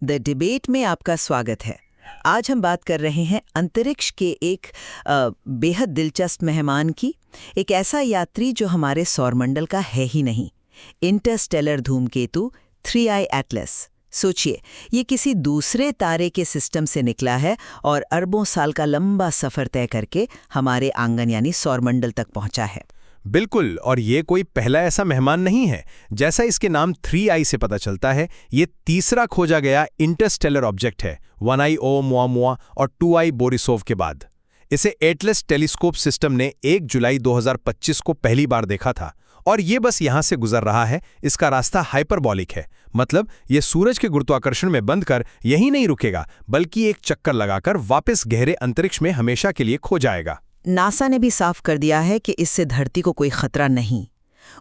The debate में आपका स्वागत है। आज हम बात कर रहे हैं अंतरिक्ष के एक बेहद दिलचस्प मेहमान की। एक ऐसा यात्री जो हमारे सौरमंडल का है ही नहीं, इंटरस्टेलर धूमकेतु 3I एटलस। सोचिए, ये किसी दूसरे तारे के सिस्टम से निकला है और अरबों साल का लंबा सफ़र तय करके हमारे आंगन यानी सौरमंडल तक पहुंचा है। बिल्कुल, और ये कोई पहला ऐसा मेहमान नहीं है। जैसा इसके नाम 3I से पता चलता है, ये तीसरा खोजा गया इंटरस्टेलर ऑब्जेक्ट है 1I ओumuamua और 2I बोरिसोव के बाद। इसे एटलस टेलीस्कोप सिस्टम ने 1 जुलाई 2025 को पहली बार देखा था, और ये बस यहाँ से गुजर रहा है। इसका रास्ता हाइपरबॉलिक है, मतलब ये सूरज के गुरुत्वाकर्षण में बंद कर यहीं नहीं रुकेगा, बल्कि एक चक्कर लगाकर वापस गहरे अंतरिक्ष में हमेशा के लिए खो जाएगा। नासा ने भी साफ कर दिया है कि इससे धरती को कोई खतरा नहीं।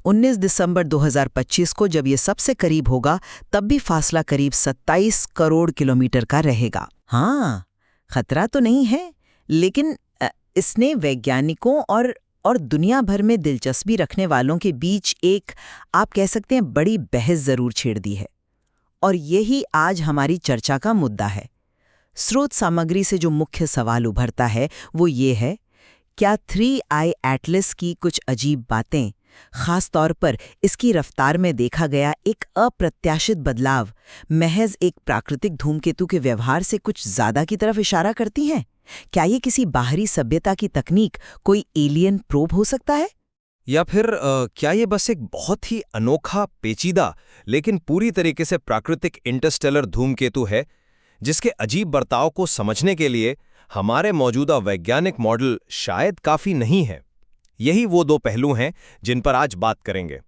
19 दिसंबर 2025 को जब ये सबसे करीब होगा, तब भी फासला करीब 27 करोड़ किलोमीटर का रहेगा। हाँ, खतरा तो नहीं है, लेकिन इसने वैज्ञानिकों और दुनिया भर में दिलचस्पी रखने वालों के बीच एक, आप कह सकते हैं, बड़ी बहस जरूर छेड़ दी है। और यही आज हमारी चर्चा का मुद्दा है। स्रोत सामग्री से जो मुख्य सवाल उभरता है वो ये है, क्या 3I एटलस की कुछ अजीब बातें, खास तौर पर इसकी रफ्तार में देखा गया एक अप्रत्याशित बदलाव, महज एक प्राकृतिक धूमकेतु के व्यवहार से कुछ ज्यादा की तरफ इशारा करती हैं? क्या ये किसी बाहरी सभ्यता की तकनीक, कोई एलियन प्रोब हो सकता है? या फिर क्या ये बस एक बहुत ही अनोखा, पेचीदा लेकिन पूरी तरीके से प्राकृतिक इंटरस्टेलर धूमकेतु है, जिसके अजीब बर्ताव को समझने के लिए हमारे मौजूदा वैज्ञानिक मॉडल शायद काफी नहीं है? यही वो दो पहलू हैं जिन पर आज बात करेंगे।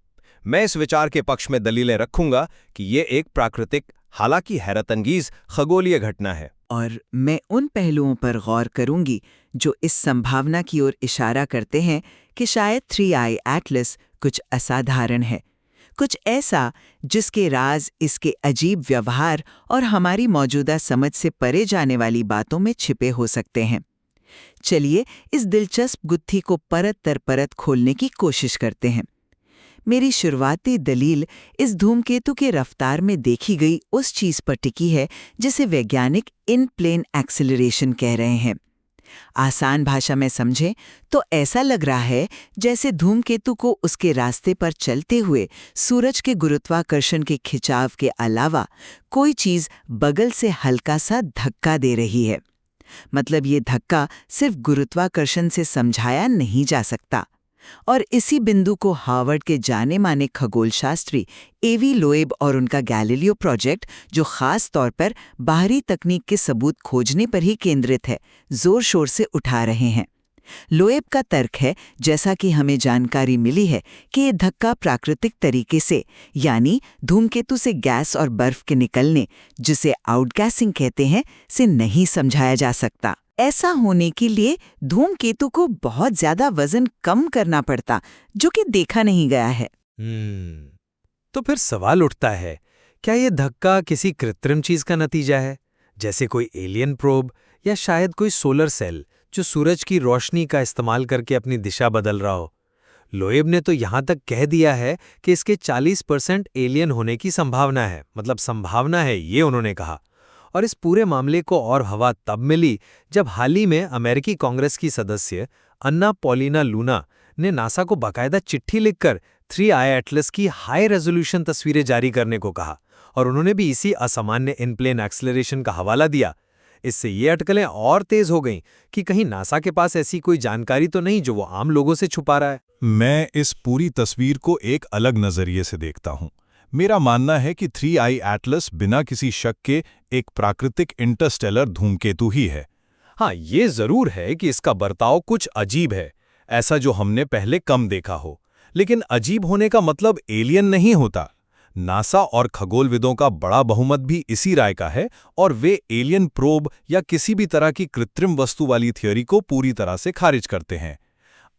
मैं इस विचार के पक्ष में दलीलें रखूंगा कि ये एक प्राकृतिक, हालांकि हैरतअंगेज खगोलीय घटना है, और मैं उन पहलुओं पर गौर करूंगी जो इस संभावना की ओर इशारा करते हैं कि शायद 3I एटलस कुछ असाधारण है, कुछ ऐसा जिसके राज इसके अजीब व्यवहार और हमारी मौजूदा समझ से परे जाने वाली बातों में छिपे हो सकते हैं। चलिए इस दिलचस्प गुत्थी को परत दर परत खोलने की कोशिश करते हैं। मेरी शुरुआती दलील इस धूमकेतु के रफ्तार में देखी गई उस चीज पर टिकी है जिसे वैज्ञानिक इन प्लेन एक्सेलरेशन कह रहे हैं। आसान भाषा में समझें तो ऐसा लग रहा है जैसे धूमकेतु को उसके रास्ते पर चलते हुए सूरज के गुरुत्वाकर्षण के खिंचाव के अलावा कोई चीज बगल से हल्का सा धक्का दे रही है। मतलब ये धक्का सिर्फ गुरुत्वाकर्षण से समझाया नहीं जा सकता, और इसी बिंदु को हार्वर्ड के जाने माने खगोलशास्त्री एवी लोएब और उनका गैलीलियो प्रोजेक्ट, जो खास तौर पर बाहरी तकनीक के सबूत खोजने पर ही केंद्रित है, जोर शोर से उठा रहे हैं। लोएब का तर्क है, जैसा कि हमें जानकारी मिली है, कि ये धक्का प्राकृतिक तरीके से, यानी धूमकेतु से गैस और बर्फ के निकलने, जिसे आउटगैसिंग कहते हैं, से नहीं समझाया जा सकता। ऐसा होने के लिए धूमकेतु को बहुत ज्यादा वजन कम करना पड़ता, जो कि देखा नहीं गया है। तो फिर सवाल उठता है, क्या ये धक्का किसी कृत्रिम चीज का नतीजा है, जैसे कोई एलियन प्रोब या शायद कोई सोलर सेल जो सूरज की रोशनी का इस्तेमाल करके अपनी दिशा बदल रहा हो? लोएब ने तो यहां तक कह दिया है कि इसके 40% एलियन होने की संभावना है, मतलब संभावना है, ये उन्होंने कहा। और इस पूरे मामले को और हवा तब मिली जब हाल ही में अमेरिकी कांग्रेस की सदस्य अन्ना पॉलिना लूना ने नासा को बाकायदा चिट्ठी लिखकर 3I एटलस की हाई रेजोल्यूशन तस्वीरें जारी करने को कहा, और उन्होंने भी इसी असामान्य इन-प्लेन एक्सेलरेशन का हवाला दिया। इससे ये अटकलें और तेज हो गईं कि कहीं नासा के पास ऐसी कोई जानकारी तो नहीं जो वो आम लोगों से छुपा रहा है। मैं इस पूरी तस्वीर को एक अलग नजरिए से देखता हूं। मेरा मानना है कि 3I एटलस बिना किसी शक के एक प्राकृतिक इंटरस्टेलर धूमकेतु ही है। हाँ, ये जरूर है कि इसका बर्ताव कुछ अजीब है, ऐसा जो हमने पहले कम देखा हो। लेकिन अजीब होने का मतलब एलियन नहीं होता। नासा और खगोलविदों का बड़ा बहुमत भी इसी राय का है, और वे एलियन प्रोब या किसी भी तरह की कृत्रिम वस्तु वाली थियोरी को पूरी तरह से खारिज करते हैं।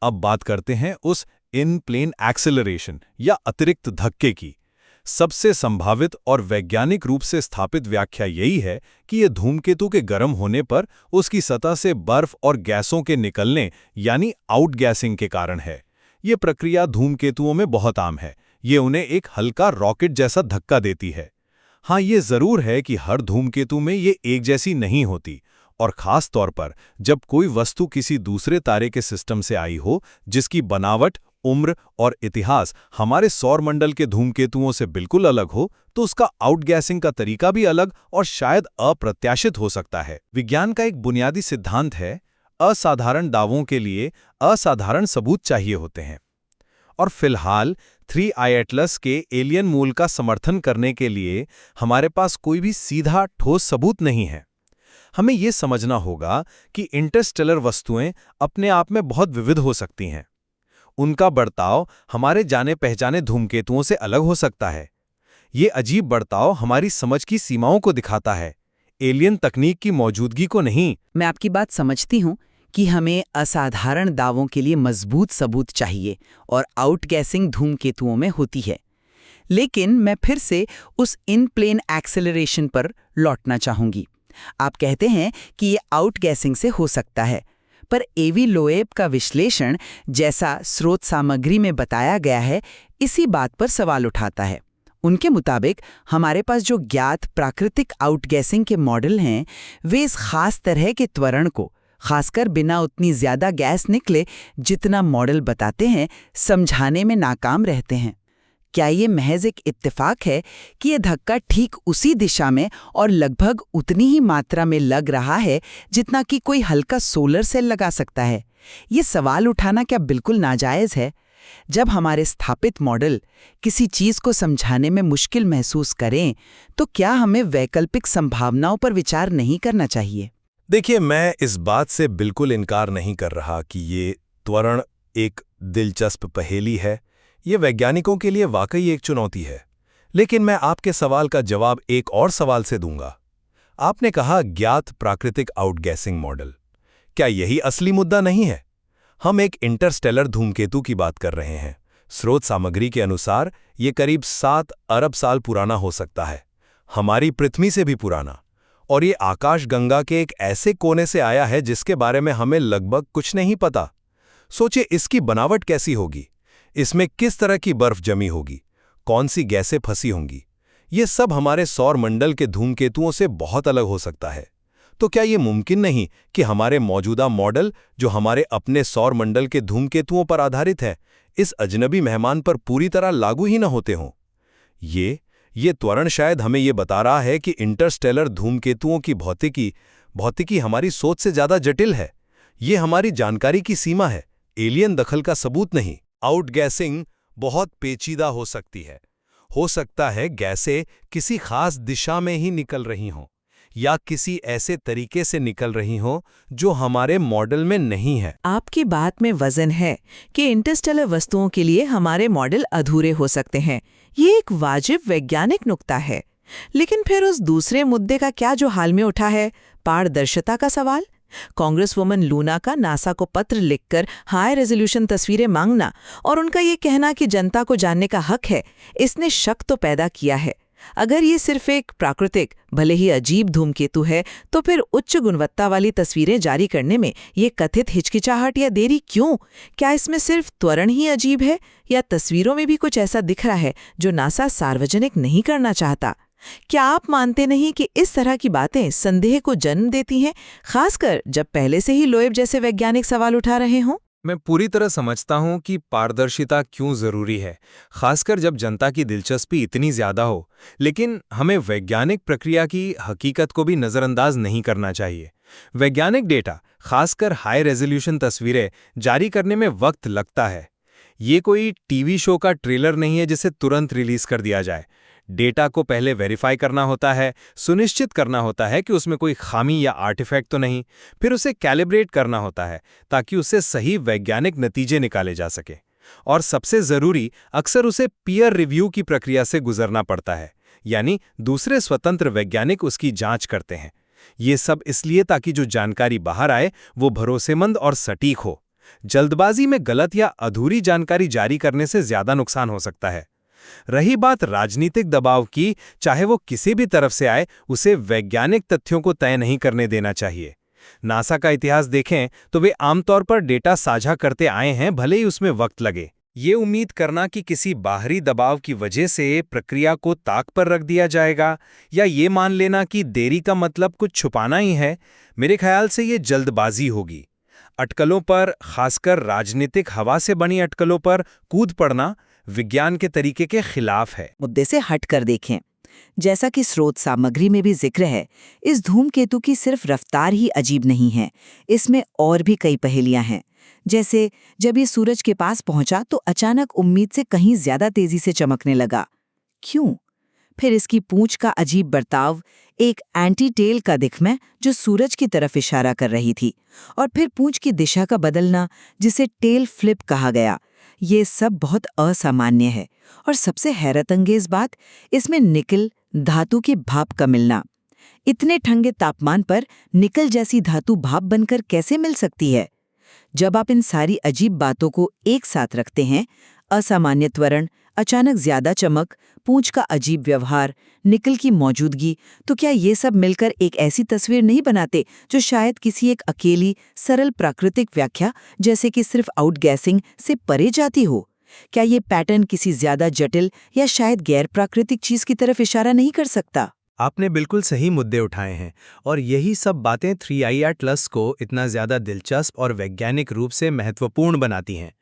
अब बात करते हैं उस इन प्लेन एक्सेलरेशन या अतिरिक्त धक्के की। सबसे संभावित और वैज्ञानिक रूप से स्थापित व्याख्या यही है कि यह धूमकेतु के गर्म होने पर उसकी सतह से बर्फ और गैसों के निकलने यानी आउटगैसिंग के कारण है। ये प्रक्रिया धूमकेतुओं में बहुत आम है। ये उन्हें एक हल्का रॉकेट जैसा धक्का देती है। हाँ, ये जरूर है कि हर धूमकेतु में ये एक जैसी नहीं होती, और खास तौर पर जब कोई वस्तु किसी दूसरे तारे के सिस्टम से आई हो जिसकी बनावट, उम्र और इतिहास हमारे सौरमंडल के धूमकेतुओं से बिल्कुल अलग हो, तो उसका आउटगैसिंग का तरीका भी अलग और शायद अप्रत्याशित हो सकता है। विज्ञान का एक बुनियादी सिद्धांत है, असाधारण दावों के लिए असाधारण सबूत चाहिए होते हैं। और फिलहाल 3i एटलस के एलियन मूल का समर्थन करने के लिए हमारे पास कोई भी सीधा ठोस सबूत नहीं है। हमें यह समझना होगा कि इंटरस्टेलर वस्तुएं अपने आप में बहुत विविध हो सकती हैं। उनका बर्ताव हमारे जाने पहचाने धूमकेतुओं से अलग हो सकता है। ये अजीब बर्ताव हमारी समझ की सीमाओं को दिखाता है, एलियन तकनीक की मौजूदगी को नहीं। मैं आपकी बात समझती हूँ कि हमें असाधारण दावों के लिए मजबूत सबूत चाहिए और आउटगैसिंग धूमकेतुओं में होती है। लेकिन मैं फिर से उस इन प्लेन एक्सेलरेशन पर लौटना चाहूंगी। आप कहते हैं कि ये आउटगैसिंग से हो सकता है, पर एवी लोएब का विश्लेषण जैसा स्रोत सामग्री में बताया गया है, इसी बात पर सवाल उठाता है। उनके मुताबिक हमारे पास जो ज्ञात प्राकृतिक आउटगैसिंग के मॉडल हैं, वे इस खास तरह के त्वरण को, खासकर बिना उतनी ज्यादा गैस निकले जितना मॉडल बताते हैं, समझाने में नाकाम रहते हैं। क्या ये महज एक इत्तेफाक है कि ये धक्का ठीक उसी दिशा में और लगभग उतनी ही मात्रा में लग रहा है जितना कि कोई हल्का सोलर सेल लगा सकता है? ये सवाल उठाना क्या बिल्कुल नाजायज है? जब हमारे स्थापित मॉडल किसी चीज को समझाने में मुश्किल महसूस करें, तो क्या हमें वैकल्पिक संभावनाओं पर विचार नहीं करना चाहिए? देखिए, मैं इस बात से बिल्कुल इनकार नहीं कर रहा कि ये त्वरण एक दिलचस्प पहेली है। ये वैज्ञानिकों के लिए वाकई एक चुनौती है। लेकिन मैं आपके सवाल का जवाब एक और सवाल से दूंगा। आपने कहा ज्ञात प्राकृतिक आउटगैसिंग मॉडल। क्या यही असली मुद्दा नहीं है? हम एक इंटरस्टेलर धूमकेतु की बात कर रहे हैं। स्रोत सामग्री के अनुसार ये करीब 7 अरब साल पुराना हो सकता है, हमारी पृथ्वी से भी पुराना। और ये आकाशगंगा के एक ऐसे कोने से आया है जिसके बारे में हमें लगभग कुछ नहीं पता। सोचिए, इसकी बनावट कैसी होगी, इसमें किस तरह की बर्फ जमी होगी, कौन सी गैसें फंसी होंगी। ये सब हमारे सौर मंडल के धूमकेतुओं से बहुत अलग हो सकता है। तो क्या ये मुमकिन नहीं कि हमारे मौजूदा मॉडल, जो हमारे अपने सौर मंडल के धूमकेतुओं पर आधारित है, इस अजनबी मेहमान पर पूरी तरह लागू ही न होते हों? ये त्वरण शायद हमें ये बता रहा है कि इंटरस्टेलर धूमकेतुओं की भौतिकी हमारी सोच से ज्यादा जटिल है। ये हमारी जानकारी की सीमा है, एलियन दखल का सबूत नहीं। आउटगैसिंग बहुत पेचीदा हो सकती है। हो सकता है गैसें किसी खास दिशा में ही निकल रही हों, या किसी ऐसे तरीके से निकल रही हों जो हमारे मॉडल में नहीं है। आपकी बात में वजन है कि इंटरस्टेलर वस्तुओं के लिए हमारे मॉडल अधूरे हो सकते हैं। ये एक वाजिब वैज्ञानिक नुक्ता है। लेकिन फिर उस दूसरे मुद्दे का क्या जो हाल में उठा है, पारदर्शिता का सवाल। कांग्रेसवुमन लूना का नासा को पत्र लिखकर हाई रेजोल्यूशन तस्वीरें मांगना और उनका ये कहना कि जनता को जानने का हक है, इसने शक तो पैदा किया है। अगर ये सिर्फ एक प्राकृतिक, भले ही अजीब धूमकेतु है, तो फिर उच्च गुणवत्ता वाली तस्वीरें जारी करने में ये कथित हिचकिचाहट या देरी क्यों? क्या इसमें सिर्फ त्वरण ही अजीब है, या तस्वीरों में भी कुछ ऐसा दिख रहा है जो नासा सार्वजनिक नहीं करना चाहता? क्या आप मानते नहीं कि इस तरह की बातें संदेह को जन्म देती हैं, खासकर जब पहले से ही लोएब जैसे वैज्ञानिक सवाल उठा रहे हों? मैं पूरी तरह समझता हूं कि पारदर्शिता क्यों जरूरी है, खासकर जब जनता की दिलचस्पी इतनी ज्यादा हो। लेकिन हमें वैज्ञानिक प्रक्रिया की हकीकत को भी नजरअंदाज नहीं करना चाहिए। वैज्ञानिक डेटा, खासकर हाई रेजोल्यूशन तस्वीरें जारी करने में वक्त लगता है। ये कोई टीवी शो का ट्रेलर नहीं है जिसे तुरंत रिलीज कर दिया जाए। डेटा को पहले वेरीफाई करना होता है, सुनिश्चित करना होता है कि उसमें कोई खामी या आर्टिफैक्ट तो नहीं, फिर उसे कैलिब्रेट करना होता है ताकि उससे सही वैज्ञानिक नतीजे निकाले जा सके। और सबसे जरूरी, अक्सर उसे पीयर रिव्यू की प्रक्रिया से गुजरना पड़ता है, यानी दूसरे स्वतंत्र वैज्ञानिक उसकी जांच करते हैं। ये सब इसलिए ताकि जो जानकारी बाहर आए वो भरोसेमंद और सटीक हो। जल्दबाजी में गलत या अधूरी जानकारी जारी करने से ज्यादा नुकसान हो सकता है। रही बात राजनीतिक दबाव की, चाहे वो किसी भी तरफ से आए, उसे वैज्ञानिक तथ्यों को तय नहीं करने देना चाहिए। नासा का इतिहास देखें तो वे आमतौर पर डेटा साझा करते आए हैं, भले ही उसमें वक्त लगे। ये उम्मीद करना कि किसी बाहरी दबाव की वजह से प्रक्रिया को ताक पर रख दिया जाएगा, या ये मान लेना कि देरी का मतलब कुछ छुपाना ही है, मेरे ख्याल से ये जल्दबाजी होगी। अटकलों पर, खासकर राजनीतिक हवा से बनी अटकलों पर कूद पड़ना विज्ञान के तरीके के खिलाफ है। मुद्दे से हट कर देखें। जैसा कि स्रोत सामग्री में भी जिक्र है, इस धूमकेतु की सिर्फ रफ्तार ही अजीब नहीं है, इसमें और भी कई पहेलियां हैं। जैसे जब ये सूरज के पास पहुंचा तो अचानक उम्मीद से कहीं ज्यादा तेजी से चमकने लगा। क्यों? फिर इसकी पूंछ का अजीब बर्ताव, एक एंटी टेल का दिखना जो सूरज की तरफ इशारा कर रही थी, और फिर पूंछ की दिशा का बदलना जिसे टेल फ्लिप कहा गया। ये सब बहुत असामान्य है। और सबसे हैरतअंगेज बात, इसमें निकल धातु की भाप का मिलना। इतने ठंडे तापमान पर निकल जैसी धातु भाप बनकर कैसे मिल सकती है? जब आप इन सारी अजीब बातों को एक साथ रखते हैं, असामान्य त्वरण, अचानक ज्यादा चमक, पूंछ का अजीब व्यवहार, निकल की मौजूदगी, तो क्या ये सब मिलकर एक ऐसी तस्वीर नहीं बनाते जो शायद किसी एक अकेली सरल प्राकृतिक व्याख्या, जैसे कि सिर्फ आउटगैसिंग, से परे जाती हो? क्या ये पैटर्न किसी ज्यादा जटिल या शायद गैर प्राकृतिक चीज की तरफ इशारा नहीं कर सकता? आपने बिल्कुल सही मुद्दे उठाए हैं, और यही सब बातें 3i एटलस को इतना ज्यादा दिलचस्प और वैज्ञानिक रूप से महत्वपूर्ण बनाती हैं।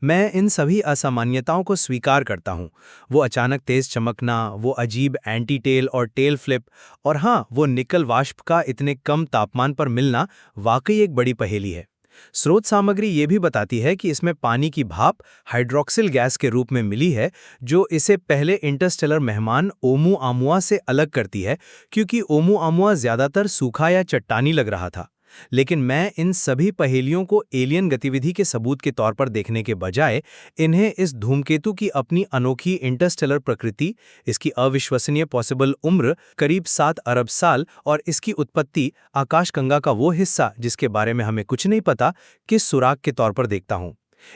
मैं इन सभी असामान्यताओं को स्वीकार करता हूँ। वो अचानक तेज चमकना, वो अजीब एंटी टेल और टेल फ्लिप, और हाँ, वो निकल वाष्प का इतने कम तापमान पर मिलना वाकई एक बड़ी पहेली है। स्रोत सामग्री ये भी बताती है कि इसमें पानी की भाप हाइड्रोक्सिल गैस के रूप में मिली है, जो इसे पहले इंटरस्टेलर मेहमान ओमुआमुआ से अलग करती है, क्योंकि ओमुआमुआ ज्यादातर सूखा या चट्टानी लग रहा था। लेकिन मैं इन सभी पहेलियों को एलियन गतिविधि के सबूत के तौर पर देखने के बजाय इन्हें इस धूमकेतु की अपनी अनोखी इंटरस्टेलर प्रकृति, इसकी अविश्वसनीय पॉसिबल उम्र करीब 7 अरब साल, और इसकी उत्पत्ति आकाशगंगा का वो हिस्सा जिसके बारे में हमें कुछ नहीं पता, किस सुराग के तौर पर देखता हूँ।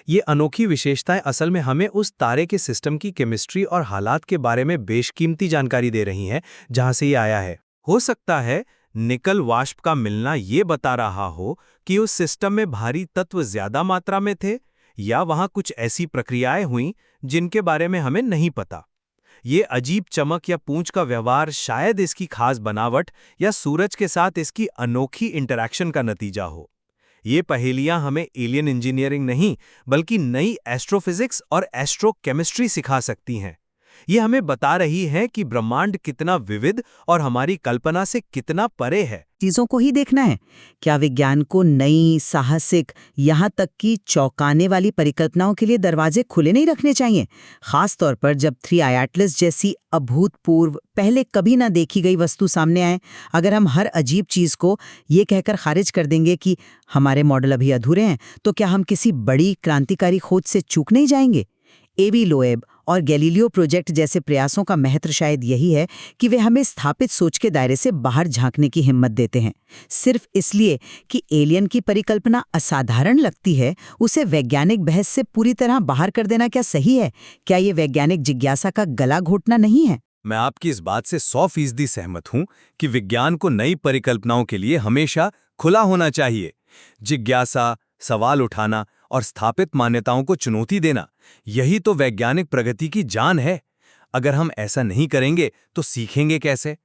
ये अनोखी विशेषताएं असल में हमें उस तारे के सिस्टम की केमिस्ट्री और हालात के बारे में बेशकीमती जानकारी दे रही हैं जहां से ये आया है। हो सकता है निकल वाष्प का मिलना ये बता रहा हो कि उस सिस्टम में भारी तत्व ज्यादा मात्रा में थे, या वहां कुछ ऐसी प्रक्रियाएं हुईं जिनके बारे में हमें नहीं पता। ये अजीब चमक या पूंछ का व्यवहार शायद इसकी खास बनावट या सूरज के साथ इसकी अनोखी इंटरैक्शन का नतीजा हो। ये पहेलियां हमें एलियन इंजीनियरिंग नहीं, बल्कि नई एस्ट्रोफिजिक्स और एस्ट्रोकेमिस्ट्री सिखा सकती हैं। ये हमें बता रही है कि ब्रह्मांड कितना विविध और हमारी कल्पना से कितना परे है। चीजों को ही देखना है। क्या विज्ञान को नई, साहसिक, यहाँ तक कि चौंकाने वाली परिकल्पनाओं के लिए दरवाजे खुले नहीं रखने चाहिए? खास तौर पर जब 3i एटलस जैसी अभूतपूर्व, पहले कभी ना देखी गई वस्तु सामने आए। अगर हम हर अजीब चीज को ये कहकर खारिज कर देंगे कि हमारे मॉडल अभी अधूरे हैं, तो क्या हम किसी बड़ी क्रांतिकारी खोज से चूक नहीं जाएंगे? एबी लोएब और गैलीलियो प्रोजेक्ट जैसे प्रयासों का महत्व शायद यही है कि वे हमें स्थापित सोच के दायरे से बाहर झांकने की हिम्मत देते हैं। सिर्फ इसलिए कि एलियन की परिकल्पना असाधारण लगती है, उसे वैज्ञानिक बहस से पूरी तरह बाहर कर देना क्या सही है? क्या ये वैज्ञानिक जिज्ञासा का गला घोटना नहीं है? मैं आपकी इस बात से 100% सहमत हूं कि विज्ञान को नई परिकल्पनाओं के लिए हमेशा खुला होना चाहिए। जिज्ञासा, सवाल उठाना और स्थापित मान्यताओं को चुनौती देना, यही तो वैज्ञानिक प्रगति की जान है। अगर हम ऐसा नहीं करेंगे तो सीखेंगे कैसे?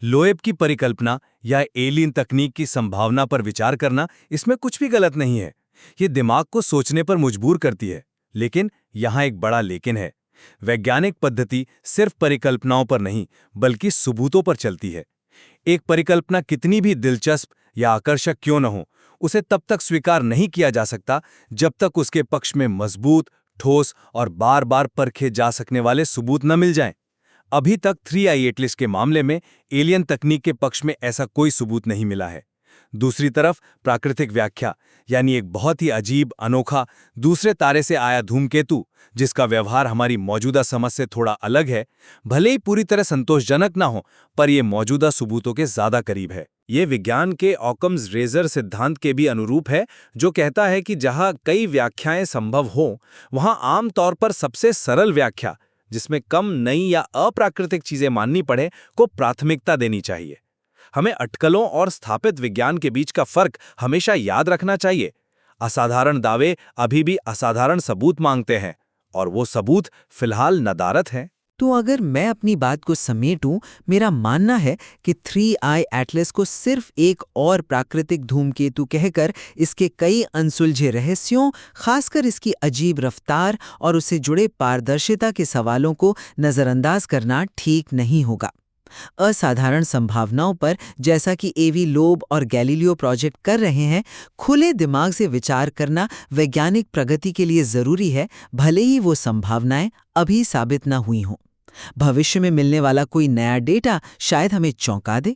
लोएब की परिकल्पना या एलियन तकनीक की संभावना पर विचार करना, इसमें कुछ भी गलत नहीं है। ये दिमाग को सोचने पर मजबूर करती है। लेकिन यहाँ एक बड़ा लेकिन है। वैज्ञानिक पद्धति सिर्फ परिकल्पनाओं पर नहीं, बल्कि सबूतों पर चलती है। एक परिकल्पना कितनी भी दिलचस्प या आकर्षक क्यों न हो, उसे तब तक स्वीकार नहीं किया जा सकता जब तक उसके पक्ष में मजबूत, ठोस और बार बार परखे जा सकने वाले सबूत न मिल जाएं। अभी तक 3i एटलस के मामले में एलियन तकनीक के पक्ष में ऐसा कोई सबूत नहीं मिला है। दूसरी तरफ प्राकृतिक व्याख्या, यानी एक बहुत ही अजीब, अनोखा, दूसरे तारे से आया धूमकेतु, जिसका व्यवहार हमारी मौजूदा समझ से थोड़ा अलग है, भले ही पूरी तरह संतोषजनक ना हो, पर यह मौजूदा सबूतों के ज्यादा करीब है। ये विज्ञान के ऑकम्स रेजर सिद्धांत के भी अनुरूप है, जो कहता है कि जहां कई व्याख्याएं संभव हों, वहां आमतौर पर सबसे सरल व्याख्या, जिसमें कम नई या अप्राकृतिक चीजें माननी पड़े, को प्राथमिकता देनी चाहिए। हमें अटकलों और स्थापित विज्ञान के बीच का फर्क हमेशा याद रखना चाहिए। असाधारण दावे अभी भी असाधारण सबूत मांगते हैं, और वो सबूत फिलहाल नदारत हैं। तो अगर मैं अपनी बात को समेटूं, मेरा मानना है कि 3I एटलस को सिर्फ एक और प्राकृतिक धूमकेतु कहकर इसके कई अनसुलझे रहस्यों, खासकर इसकी अजीब रफ्तार और उससे जुड़े पारदर्शिता के सवालों को नज़रअंदाज करना ठीक नहीं होगा। असाधारण संभावनाओं पर, जैसा कि एवी लोब और गैलीलियो प्रोजेक्ट कर रहे हैं, खुले दिमाग से विचार करना वैज्ञानिक प्रगति के लिए जरूरी है, भले ही वो संभावनाएं अभी साबित न हुई हों। भविष्य में मिलने वाला कोई नया डेटा शायद हमें चौंका दे।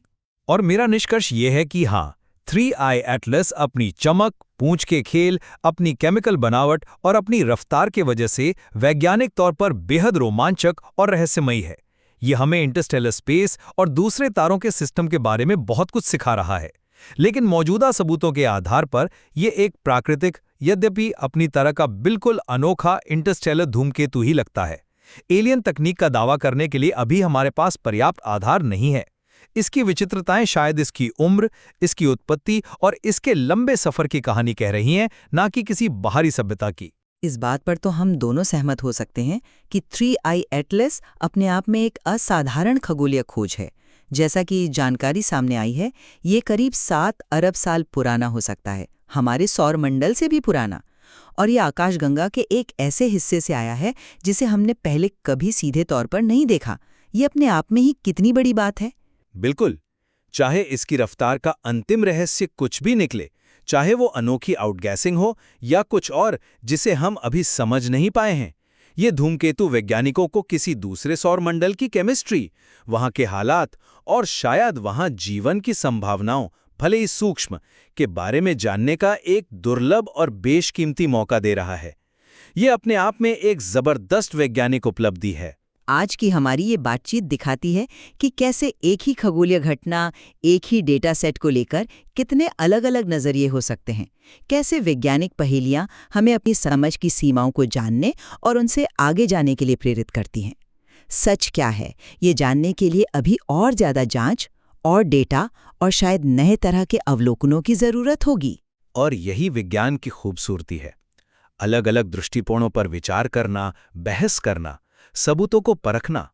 और मेरा निष्कर्ष ये है कि हाँ, 3I एटलस अपनी चमक, पूंछ के खेल, अपनी केमिकल बनावट और अपनी रफ्तार के वजह से वैज्ञानिक तौर पर बेहद रोमांचक और रहस्यमयी है। ये हमें इंटरस्टेलर स्पेस और दूसरे तारों के सिस्टम के बारे में बहुत कुछ सिखा रहा है। लेकिन मौजूदा सबूतों के आधार पर ये एक प्राकृतिक, यद्यपि अपनी तरह का बिल्कुल अनोखा इंटरस्टेलर धूमकेतु ही लगता है। एलियन तकनीक का दावा करने के लिए अभी हमारे पास पर्याप्त आधार नहीं है। इसकी विचित्रताएं शायद इसकी उम्र, इसकी उत्पत्ति और इसके लंबे सफर की कहानी कह रही हैं, ना कि किसी बाहरी सभ्यता की। इस बात पर तो हम दोनों सहमत हो सकते हैं कि 3I एटलस अपने आप में एक असाधारण खगोलीय खोज है। जैसा कि जानकारी सामने आई है, ये करीब 7 अरब साल पुराना हो सकता है, हमारे सौर मंडल से भी पुराना। और ये आकाशगंगा के एक ऐसे हिस्से से आया है जिसे हमने पहले कभी सीधे तौर पर नहीं देखा। ये अपने आप में ही कितनी बड़ी बात है। बिल्कुल, चाहे इसकी रफ्तार का अंतिम रहस्य कुछ भी निकले, चाहे वो अनोखी आउटगैसिंग हो या कुछ और जिसे हम अभी समझ नहीं पाए हैं, ये धूमकेतु वैज्ञानिकों को किसी दूसरे सौर मंडल की केमिस्ट्री, वहां के हालात और शायद वहां जीवन की संभावनाओं, भले ही सूक्ष्म, के बारे में जानने का एक दुर्लभ और बेशकीमती मौका दे रहा है। ये अपने आप में एक जबरदस्त वैज्ञानिक उपलब्धि है। आज की हमारी ये बातचीत दिखाती है कि कैसे एक ही खगोलीय घटना, एक ही डेटा सेट को लेकर कितने अलग अलग नजरिए हो सकते हैं। कैसे वैज्ञानिक पहेलियां हमें अपनी समझ की सीमाओं को जानने और उनसे आगे जाने के लिए प्रेरित करती हैं। सच क्या है, ये जानने के लिए अभी और ज्यादा जांच और डेटा और शायद नए तरह के अवलोकनों की जरूरत होगी। और यही विज्ञान की खूबसूरती है। अलग अलग दृष्टिकोणों पर विचार करना, बहस करना, सबूतों को परखना,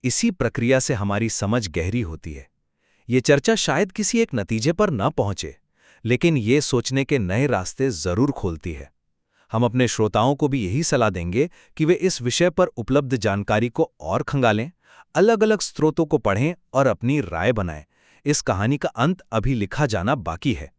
इसी प्रक्रिया से हमारी समझ गहरी होती है। ये चर्चा शायद किसी एक नतीजे पर न पहुंचे, लेकिन ये सोचने के नए रास्ते जरूर खोलती है। हम अपने श्रोताओं को भी यही सलाह देंगे कि वे इस विषय पर उपलब्ध जानकारी को और खंगालें, अलग अलग स्रोतों को पढ़ें और अपनी राय बनाएं। इस कहानी का अंत अभी लिखा जाना बाकी है।